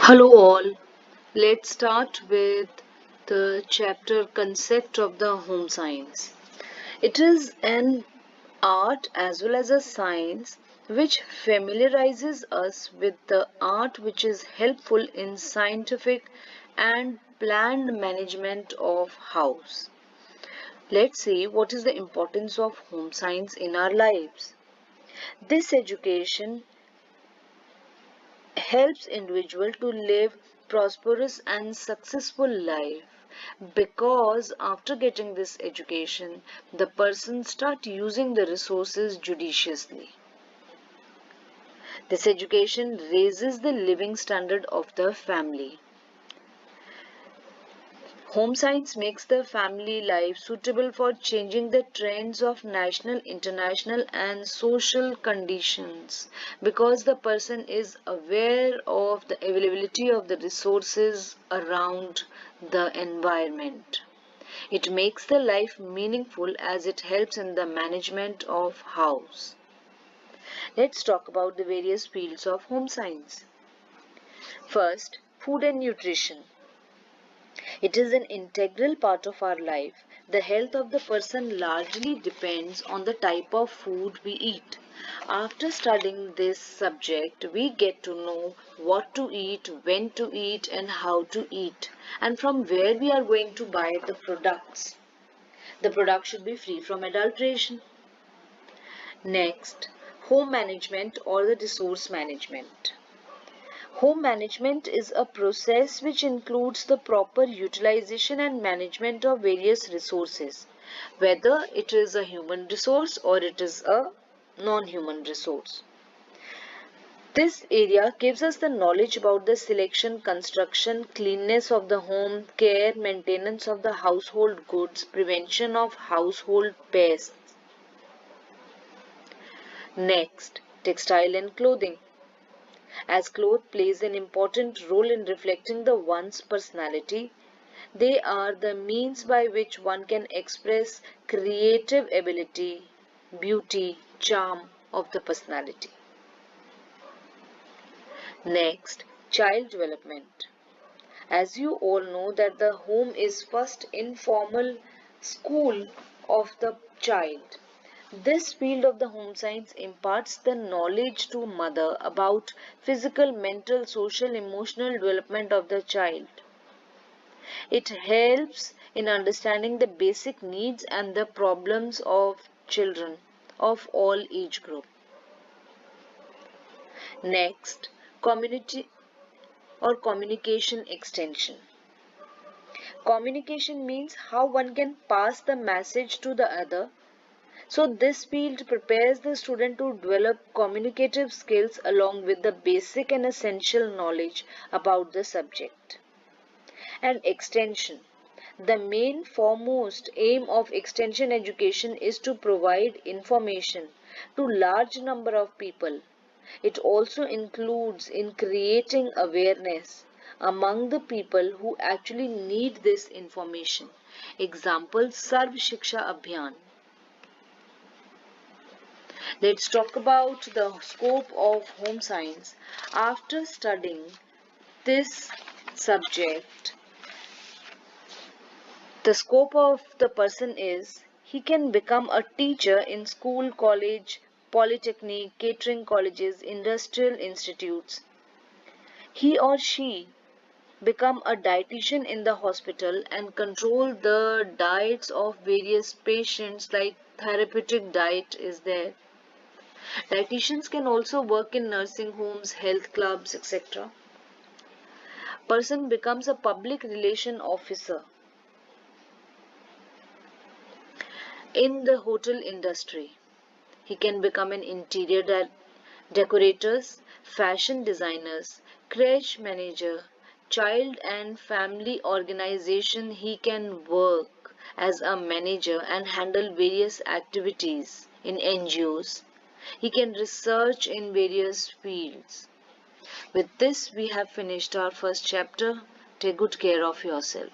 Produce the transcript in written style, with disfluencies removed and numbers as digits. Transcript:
Hello all. Let's start with the chapter concept of the home science. It is an art as well as a science which familiarizes us with the art which is helpful in scientific and planned management of house. Let's see what is the importance of home science in our lives. This education helps individual to live prosperous and successful life because after getting this education the person start using the resources judiciously. This education raises the living standard of the family. Home science makes the family life suitable for changing the trends of national, international, and social conditions because the person is aware of the availability of the resources around the environment. It makes the life meaningful as it helps in the management of house. Let's talk about the various fields of home science. First, food and nutrition. It is an integral part of our life. The health of the person largely depends on the type of food we eat. After studying this subject, we get to know what to eat, when to eat, and how to eat, and from where we are going to buy the products. The product should be free from adulteration. Next, home management or the resource management. Home management is a process which includes the proper utilization and management of various resources, whether it is a human resource or it is a non-human resource. This area gives us the knowledge about the selection, construction, cleanness of the home, care, maintenance of the household goods, prevention of household pests. Next, textile and clothing. As clothes plays an important role in reflecting the one's personality, they are the means by which one can express creative ability, beauty, charm of the personality. Next, child development. As you all know that the home is first informal school of the child. This field of the home science imparts the knowledge to mother about physical, mental, social, emotional development of the child. It helps in understanding the basic needs and the problems of children of all age group. Next, community or communication extension. Communication means how one can pass the message to the other. So this field prepares the student to develop communicative skills along with the basic and essential knowledge about the subject. And extension. The main foremost aim of extension education is to provide information to large number of people. It also includes in creating awareness among the people who actually need this information. Example, Sarv Shiksha Abhiyan. Let's talk about the scope of home science. After studying this subject, the scope of the person is he can become a teacher in school, college, polytechnic, catering colleges, industrial institutes. He or she become a dietitian in the hospital and control the diets of various patients like therapeutic diet is there. Dietitians can also work in nursing homes, health clubs, etc. Person becomes a public relation officer in the hotel industry. He can become an interior decorators, fashion designers, creche manager, child and family organization. He can work as a manager and handle various activities in NGOs. He can research in various fields. With this, we have finished our first chapter. Take good care of yourself.